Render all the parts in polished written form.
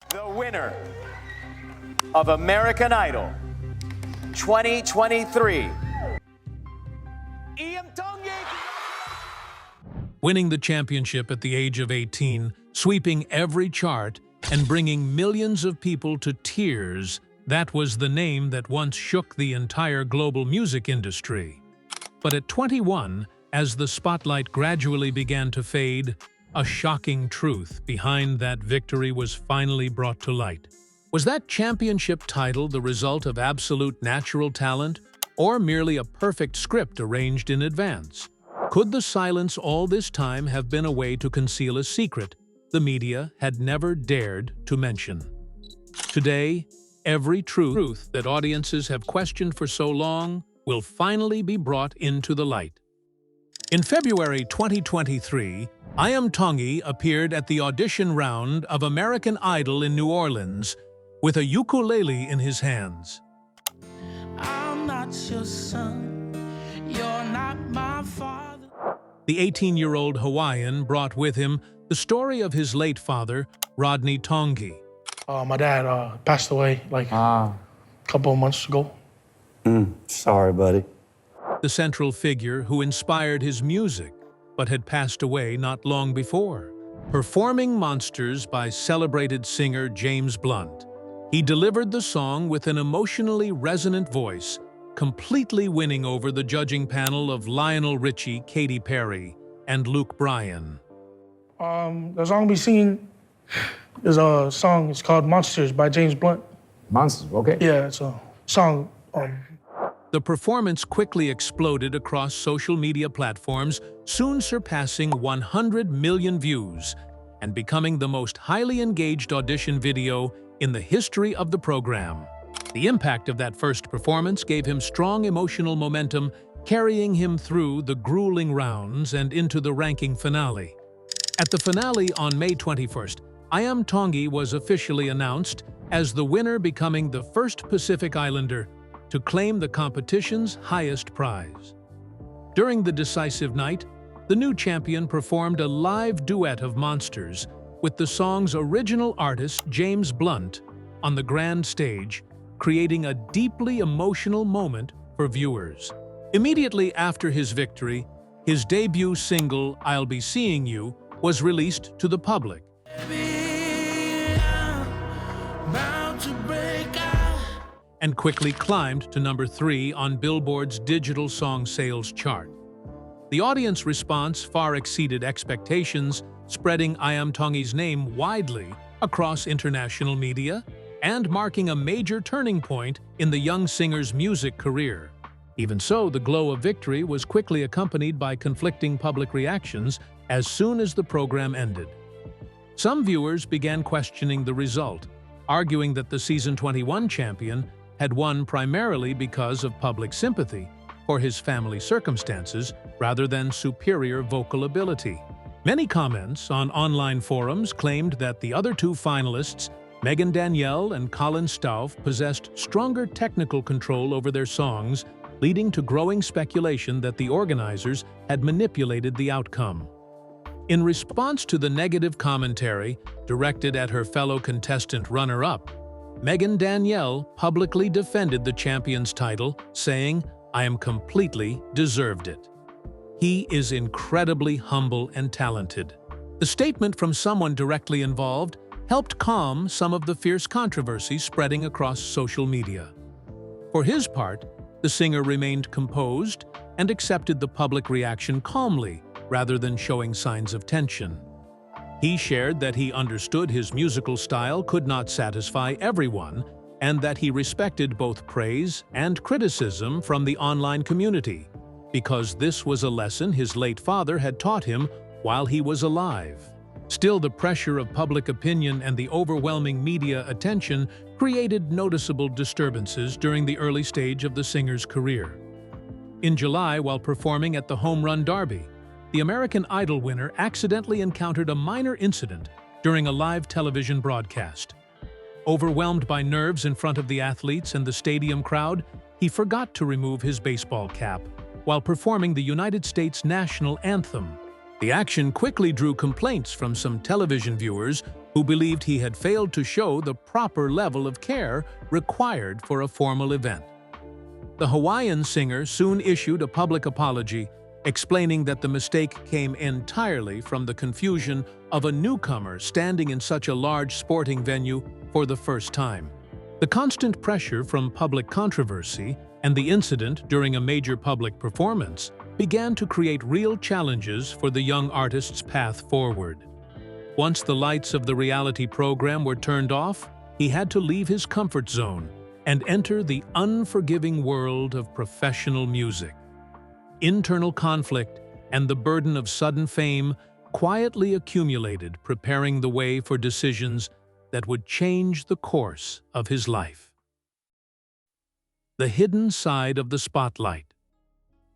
The winner of American Idol 2023, Iam Tongi. Winning the championship at the age of 18, sweeping every chart, and bringing millions of people to tears, that was the name that once shook the entire global music industry. But at 21, as the spotlight gradually began to fade, a shocking truth behind that victory was finally brought to light. Was that championship title the result of absolute natural talent, or merely a perfect script arranged in advance? Could the silence all this time have been a way to conceal a secret the media had never dared to mention? Today, every truth that audiences have questioned for so long will finally be brought into the light. In February 2023, Iam Tongi appeared at the audition round of American Idol in New Orleans with a ukulele in his hands. I'm not your son, you're not my father. The 18-year-old Hawaiian brought with him the story of his late father, Rodney Tongi. My dad passed away like a couple of months ago. Sorry, buddy. The central figure who inspired his music, but had passed away not long before. Performing Monsters by celebrated singer James Blunt, he delivered the song with an emotionally resonant voice, completely winning over the judging panel of Lionel Richie, Katy Perry, and Luke Bryan. The song we singing is a song, it's called Monsters by James Blunt. Monsters, okay. Yeah, it's a song. The performance quickly exploded across social media platforms, soon surpassing 100 million views and becoming the most highly engaged audition video in the history of the program. The impact of that first performance gave him strong emotional momentum, carrying him through the grueling rounds and into the ranking finale. At the finale on May 21st, Iam Tongi was officially announced as the winner, becoming the first Pacific Islander to claim the competition's highest prize. During the decisive night, the new champion performed a live duet of Monsters with the song's original artist, James Blunt, on the grand stage, creating a deeply emotional moment for viewers. Immediately after his victory, his debut single, I'll Be Seeing You, was released to the public. And quickly climbed to number 3 on Billboard's digital song sales chart. The audience response far exceeded expectations, spreading Iam Tongi's name widely across international media and marking a major turning point in the young singer's music career. Even so, the glow of victory was quickly accompanied by conflicting public reactions as soon as the program ended. Some viewers began questioning the result, arguing that the season 21 champion had won primarily because of public sympathy for his family circumstances rather than superior vocal ability. Many comments on online forums claimed that the other two finalists, Megan Danielle and Colin Stauff, possessed stronger technical control over their songs, leading to growing speculation that the organizers had manipulated the outcome. In response to the negative commentary directed at her fellow contestant runner-up, Megan Danielle publicly defended the champion's title, saying, "I am completely deserved it. He is incredibly humble and talented." The statement from someone directly involved helped calm some of the fierce controversy spreading across social media. For his part, the singer remained composed and accepted the public reaction calmly, rather than showing signs of tension. He shared that he understood his musical style could not satisfy everyone, and that he respected both praise and criticism from the online community, because this was a lesson his late father had taught him while he was alive. Still, the pressure of public opinion and the overwhelming media attention created noticeable disturbances during the early stage of the singer's career. In July, while performing at the Home Run Derby, the American Idol winner accidentally encountered a minor incident during a live television broadcast. Overwhelmed by nerves in front of the athletes and the stadium crowd, he forgot to remove his baseball cap while performing the United States national anthem. The action quickly drew complaints from some television viewers who believed he had failed to show the proper level of care required for a formal event. The Hawaiian singer soon issued a public apology, explaining that the mistake came entirely from the confusion of a newcomer standing in such a large sporting venue for the first time. The constant pressure from public controversy and the incident during a major public performance began to create real challenges for the young artist's path forward. Once the lights of the reality program were turned off, he had to leave his comfort zone and enter the unforgiving world of professional music. Internal conflict and the burden of sudden fame quietly accumulated, preparing the way for decisions that would change the course of his life. The hidden side of the spotlight.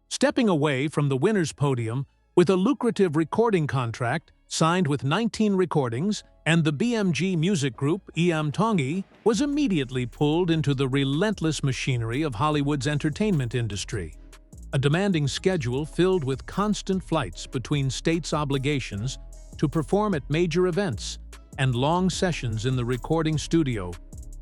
Stepping away from the winner's podium with a lucrative recording contract signed with 19 recordings, and the BMG music group Iam Tongi was immediately pulled into the relentless machinery of Hollywood's entertainment industry. A demanding schedule filled with constant flights between states' obligations to perform at major events and long sessions in the recording studio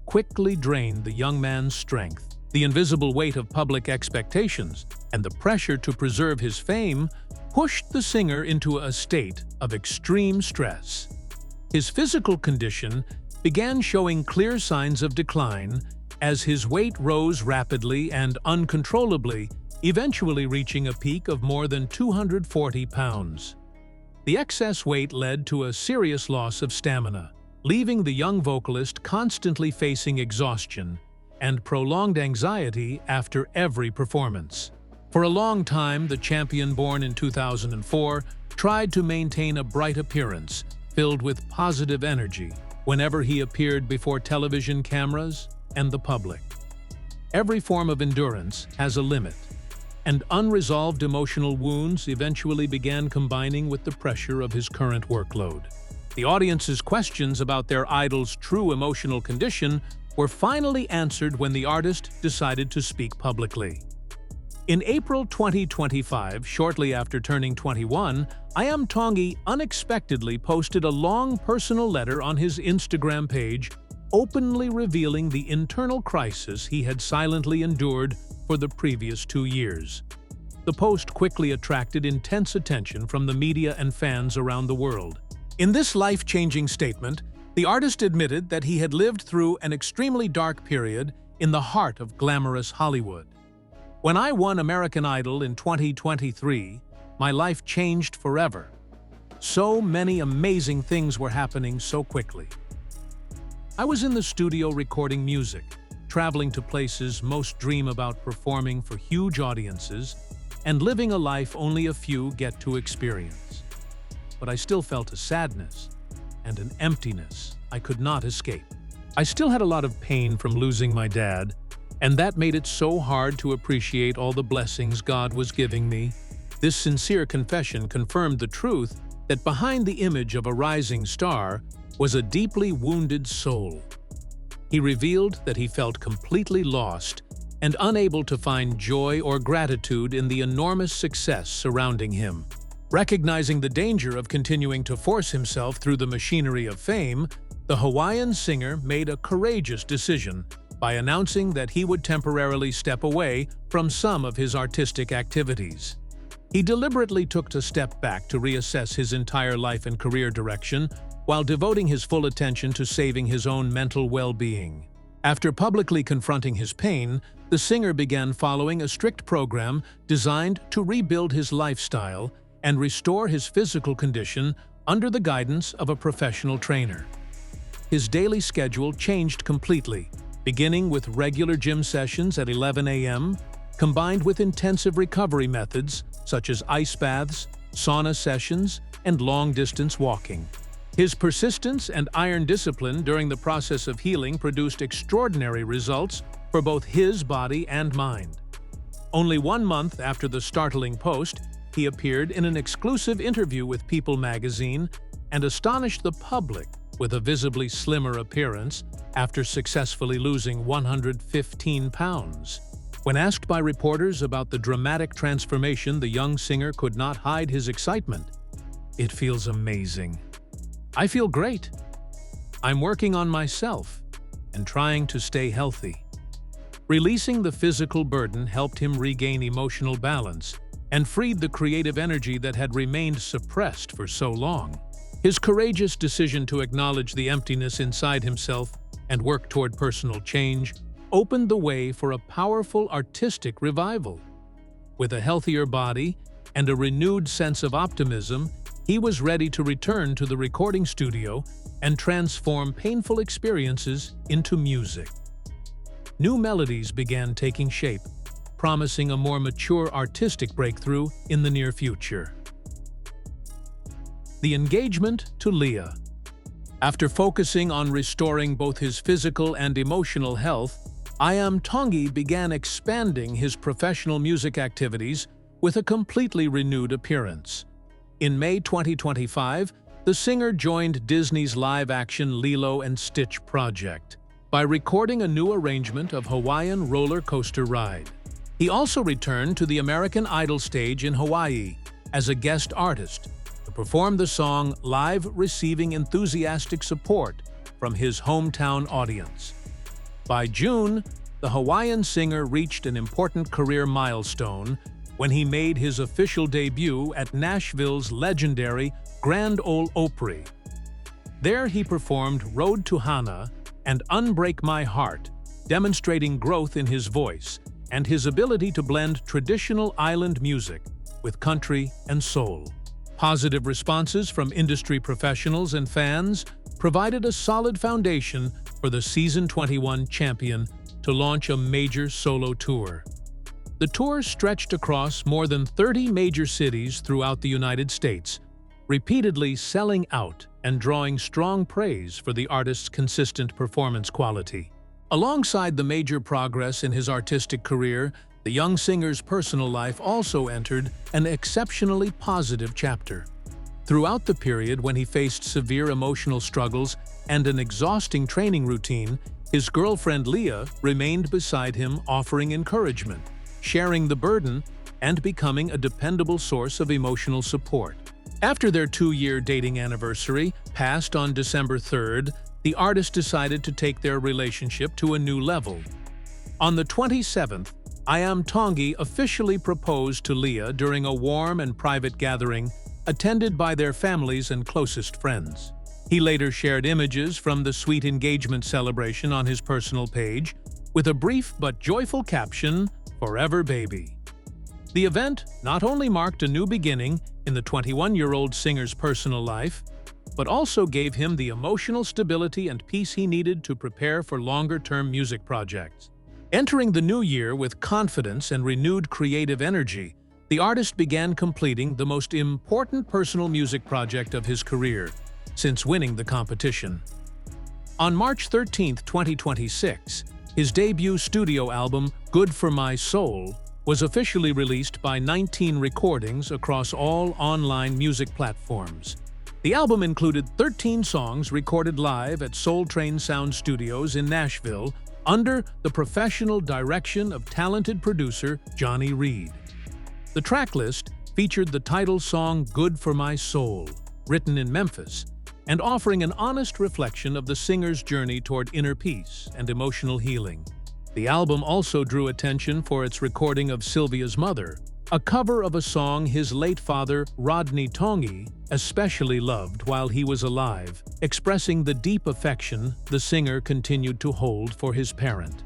quickly drained the young man's strength. The invisible weight of public expectations and the pressure to preserve his fame pushed the singer into a state of extreme stress. His physical condition began showing clear signs of decline as his weight rose rapidly and uncontrollably, eventually reaching a peak of more than 240 pounds. The excess weight led to a serious loss of stamina, leaving the young vocalist constantly facing exhaustion and prolonged anxiety after every performance. For a long time, the champion born in 2004 tried to maintain a bright appearance filled with positive energy whenever he appeared before television cameras and the public. Every form of endurance has a limit, and unresolved emotional wounds eventually began combining with the pressure of his current workload. The audience's questions about their idol's true emotional condition were finally answered when the artist decided to speak publicly. In April 2025, shortly after turning 21, Iam Tongi unexpectedly posted a long personal letter on his Instagram page, openly revealing the internal crisis he had silently endured for the previous 2 years. The post quickly attracted intense attention from the media and fans around the world. In this life-changing statement, the artist admitted that he had lived through an extremely dark period in the heart of glamorous Hollywood. "When I won American Idol in 2023, my life changed forever. So many amazing things were happening so quickly. I was in the studio recording music, traveling to places most dream about performing for huge audiences, and living a life only a few get to experience. But I still felt a sadness and an emptiness I could not escape. I still had a lot of pain from losing my dad, and that made it so hard to appreciate all the blessings God was giving me." This sincere confession confirmed the truth that behind the image of a rising star was a deeply wounded soul. He revealed that he felt completely lost and unable to find joy or gratitude in the enormous success surrounding him. Recognizing the danger of continuing to force himself through the machinery of fame, the Hawaiian singer made a courageous decision by announcing that he would temporarily step away from some of his artistic activities. He deliberately took a step back to reassess his entire life and career direction, while devoting his full attention to saving his own mental well-being. After publicly confronting his pain, the singer began following a strict program designed to rebuild his lifestyle and restore his physical condition under the guidance of a professional trainer. His daily schedule changed completely, beginning with regular gym sessions at 11 a.m., combined with intensive recovery methods such as ice baths, sauna sessions, and long-distance walking. His persistence and iron discipline during the process of healing produced extraordinary results for both his body and mind. Only 1 month after the startling post, he appeared in an exclusive interview with People magazine and astonished the public with a visibly slimmer appearance after successfully losing 115 pounds. When asked by reporters about the dramatic transformation, the young singer could not hide his excitement. "It feels amazing. I feel great. I'm working on myself and trying to stay healthy. Releasing the physical burden helped him regain emotional balance and freed the creative energy that had remained suppressed for so long. His courageous decision to acknowledge the emptiness inside himself and work toward personal change opened the way for a powerful artistic revival. With a healthier body and a renewed sense of optimism, he was ready to return to the recording studio and transform painful experiences into music. New melodies began taking shape, promising a more mature artistic breakthrough in the near future. The engagement to Leah. After focusing on restoring both his physical and emotional health, Iam Tongi began expanding his professional music activities with a completely renewed appearance. In May 2025, the singer joined Disney's live-action Lilo and Stitch project by recording a new arrangement of Hawaiian Roller Coaster Ride. He also returned to the American Idol stage in Hawaii as a guest artist to perform the song live, receiving enthusiastic support from his hometown audience. By June, the Hawaiian singer reached an important career milestone when he made his official debut at Nashville's legendary Grand Ole Opry. There he performed Road to Hana and Unbreak My Heart, demonstrating growth in his voice and his ability to blend traditional island music with country and soul. Positive responses from industry professionals and fans provided a solid foundation for the Season 21 champion to launch a major solo tour. The tour stretched across more than 30 major cities throughout the United States, repeatedly selling out and drawing strong praise for the artist's consistent performance quality. Alongside the major progress in his artistic career, the young singer's personal life also entered an exceptionally positive chapter. Throughout the period when he faced severe emotional struggles and an exhausting training routine, his girlfriend Leah remained beside him, offering encouragement, sharing the burden, and becoming a dependable source of emotional support. After their 2-year dating anniversary, passed on December 3rd, the artist decided to take their relationship to a new level. On the 27th, Iam Tongi officially proposed to Leah during a warm and private gathering attended by their families and closest friends. He later shared images from the sweet engagement celebration on his personal page, with a brief but joyful caption, "Forever Baby." The event not only marked a new beginning in the 21-year-old singer's personal life, but also gave him the emotional stability and peace he needed to prepare for longer-term music projects. Entering the new year with confidence and renewed creative energy, the artist began completing the most important personal music project of his career since winning the competition. On March 13, 2026, his debut studio album, Good for My Soul, was officially released by 19 Recordings across all online music platforms. The album included 13 songs recorded live at Soul Train Sound Studios in Nashville under the professional direction of talented producer Johnny Reed. The tracklist featured the title song Good for My Soul, written in Memphis, and offering an honest reflection of the singer's journey toward inner peace and emotional healing. The album also drew attention for its recording of Sylvia's Mother, a cover of a song his late father, Rodney Tongi, especially loved while he was alive, expressing the deep affection the singer continued to hold for his parent.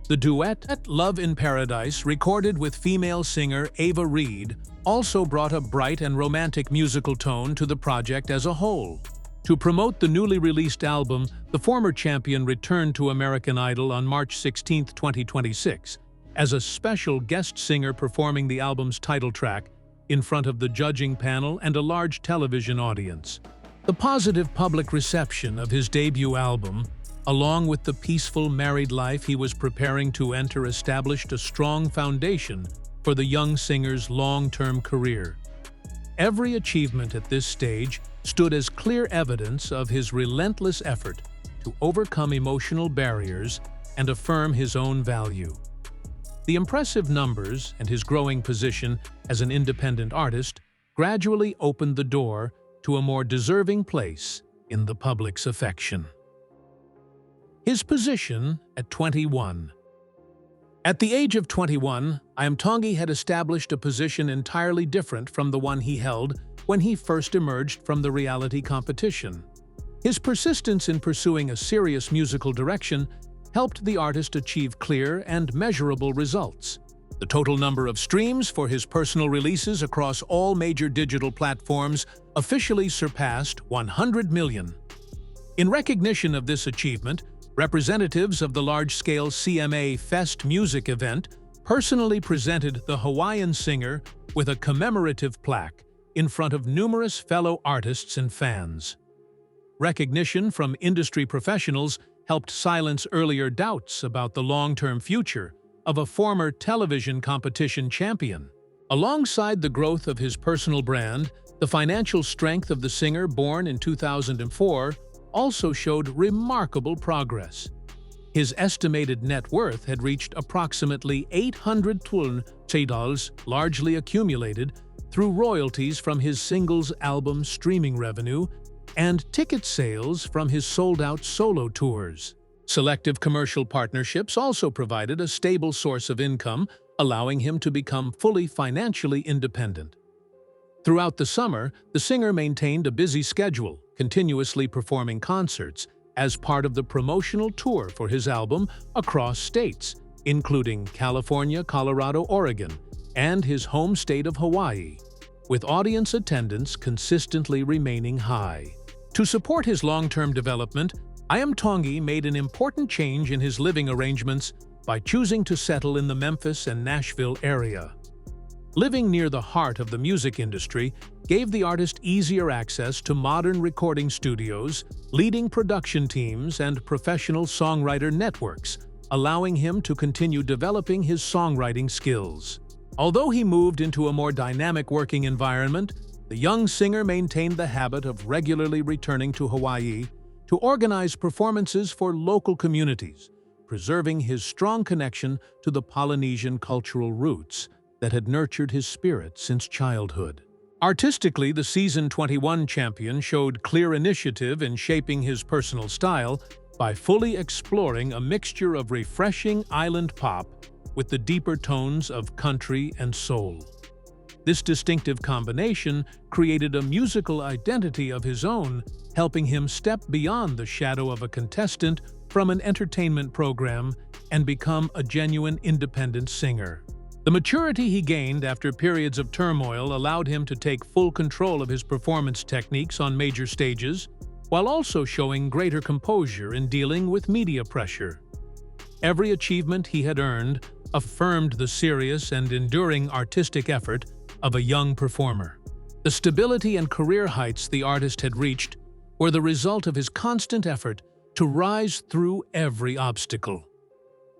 The duet, Love in Paradise, recorded with female singer Ava Reed, also brought a bright and romantic musical tone to the project as a whole. To promote the newly released album, the former champion returned to American Idol on March 16, 2026, as a special guest singer performing the album's title track in front of the judging panel and a large television audience. The positive public reception of his debut album, along with the peaceful married life he was preparing to enter, established a strong foundation for the young singer's long-term career. Every achievement at this stage stood as clear evidence of his relentless effort to overcome emotional barriers and affirm his own value. The impressive numbers and his growing position as an independent artist gradually opened the door to a more deserving place in the public's affection. His position at 21. At the age of 21, Iam Tongi had established a position entirely different from the one he held when he first emerged from the reality competition. His persistence in pursuing a serious musical direction helped the artist achieve clear and measurable results. The total number of streams for his personal releases across all major digital platforms officially surpassed 100 million. In recognition of this achievement, representatives of the large-scale CMA Fest music event personally presented the Hawaiian singer with a commemorative plaque in front of numerous fellow artists and fans. Recognition from industry professionals helped silence earlier doubts about the long-term future of a former television competition champion. Alongside the growth of his personal brand, the financial strength of the singer born in 2004 also showed remarkable progress. His estimated net worth had reached approximately 800 $800 largely accumulated through royalties from his singles album streaming revenue and ticket sales from his sold-out solo tours. Selective commercial partnerships also provided a stable source of income, allowing him to become fully financially independent. Throughout the summer, the singer maintained a busy schedule, continuously performing concerts as part of the promotional tour for his album across states, including California, Colorado, Oregon, and his home state of Hawaii, with audience attendance consistently remaining high. To support his long-term development, Iam Tongi made an important change in his living arrangements by choosing to settle in the Memphis and Nashville area. Living near the heart of the music industry gave the artist easier access to modern recording studios, leading production teams, and professional songwriter networks, allowing him to continue developing his songwriting skills. Although he moved into a more dynamic working environment, the young singer maintained the habit of regularly returning to Hawaii to organize performances for local communities, preserving his strong connection to the Polynesian cultural roots that had nurtured his spirit since childhood. Artistically, the season 21 champion showed clear initiative in shaping his personal style by fully exploring a mixture of refreshing island pop with the deeper tones of country and soul. This distinctive combination created a musical identity of his own, helping him step beyond the shadow of a contestant from an entertainment program and become a genuine independent singer. The maturity he gained after periods of turmoil allowed him to take full control of his performance techniques on major stages, while also showing greater composure in dealing with media pressure. Every achievement he had earned affirmed the serious and enduring artistic effort of a young performer. The stability and career heights the artist had reached were the result of his constant effort to rise through every obstacle.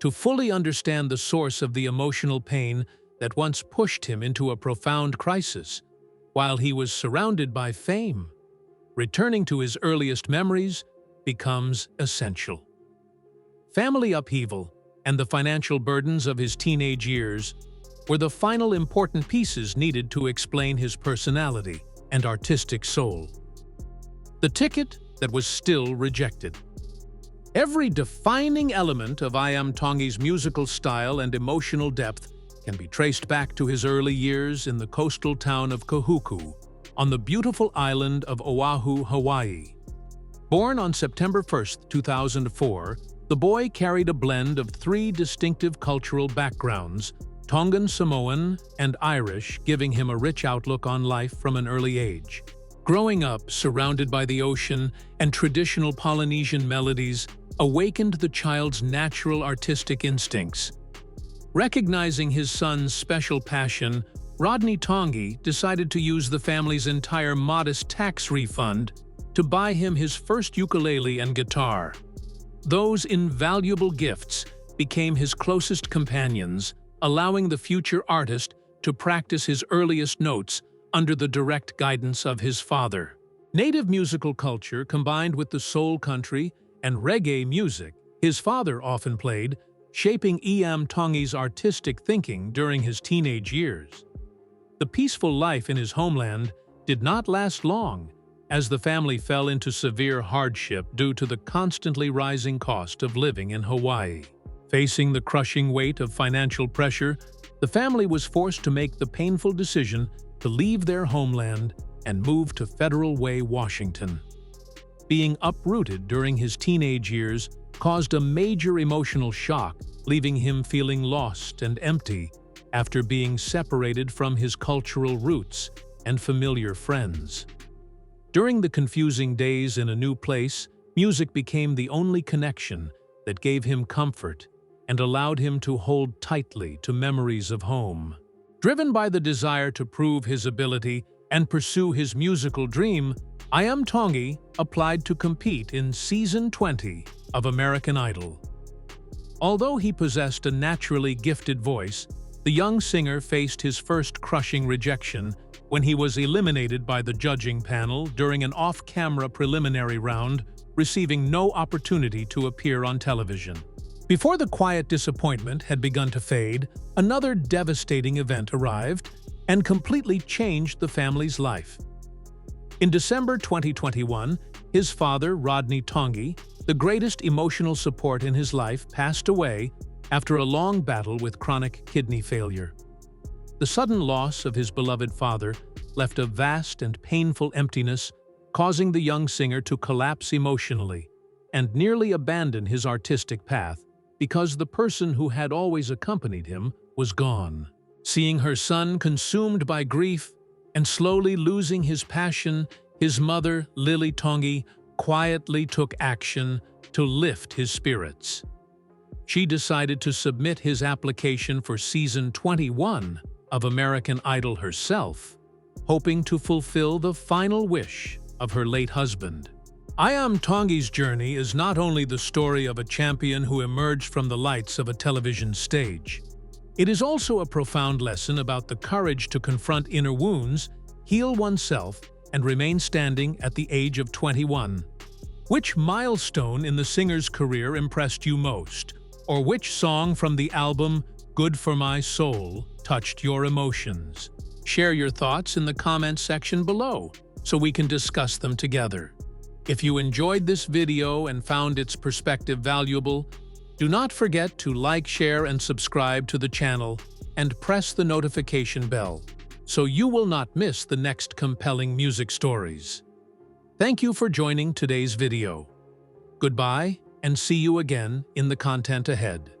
To fully understand the source of the emotional pain that once pushed him into a profound crisis, while he was surrounded by fame, returning to his earliest memories becomes essential. Family upheaval and the financial burdens of his teenage years were the final important pieces needed to explain his personality and artistic soul. The ticket that was still rejected. Every defining element of Iam Tongi's musical style and emotional depth can be traced back to his early years in the coastal town of Kahuku, on the beautiful island of Oahu, Hawaii. Born on September 1, 2004, the boy carried a blend of three distinctive cultural backgrounds, Tongan Samoan and Irish, giving him a rich outlook on life from an early age. Growing up surrounded by the ocean and traditional Polynesian melodies awakened the child's natural artistic instincts. Recognizing his son's special passion, Rodney Tongi decided to use the family's entire modest tax refund to buy him his first ukulele and guitar. Those invaluable gifts became his closest companions, allowing the future artist to practice his earliest notes under the direct guidance of his father. Native musical culture combined with the soul country and reggae music his father often played, shaping Iam Tongi's artistic thinking during his teenage years. The peaceful life in his homeland did not last long, as the family fell into severe hardship due to the constantly rising cost of living in Hawaii. Facing the crushing weight of financial pressure, the family was forced to make the painful decision to leave their homeland and move to Federal Way, Washington. Being uprooted during his teenage years caused a major emotional shock, leaving him feeling lost and empty after being separated from his cultural roots and familiar friends. During the confusing days in a new place, music became the only connection that gave him comfort and allowed him to hold tightly to memories of home. Driven by the desire to prove his ability and pursue his musical dream, Iam Tongi applied to compete in Season 20 of American Idol. Although he possessed a naturally gifted voice, the young singer faced his first crushing rejection when he was eliminated by the judging panel during an off-camera preliminary round, receiving no opportunity to appear on television. Before the quiet disappointment had begun to fade, another devastating event arrived and completely changed the family's life. In December 2021, his father, Rodney Tongi, the greatest emotional support in his life, passed away after a long battle with chronic kidney failure. The sudden loss of his beloved father left a vast and painful emptiness, causing the young singer to collapse emotionally and nearly abandon his artistic path because the person who had always accompanied him was gone. Seeing her son consumed by grief and slowly losing his passion, his mother, Lily Tongi, quietly took action to lift his spirits. She decided to submit his application for Season 21 of American Idol herself, hoping to fulfill the final wish of her late husband. Iam Tongi's journey is not only the story of a champion who emerged from the lights of a television stage. It is also a profound lesson about the courage to confront inner wounds, heal oneself, and remain standing at the age of 21. Which milestone in the singer's career impressed you most? Or which song from the album Good for My Soul touched your emotions? Share your thoughts in the comments section below so we can discuss them together. If you enjoyed this video and found its perspective valuable, do not forget to like, share, and subscribe to the channel and press the notification bell so you will not miss the next compelling music stories. Thank you for joining today's video. Goodbye, and see you again in the content ahead.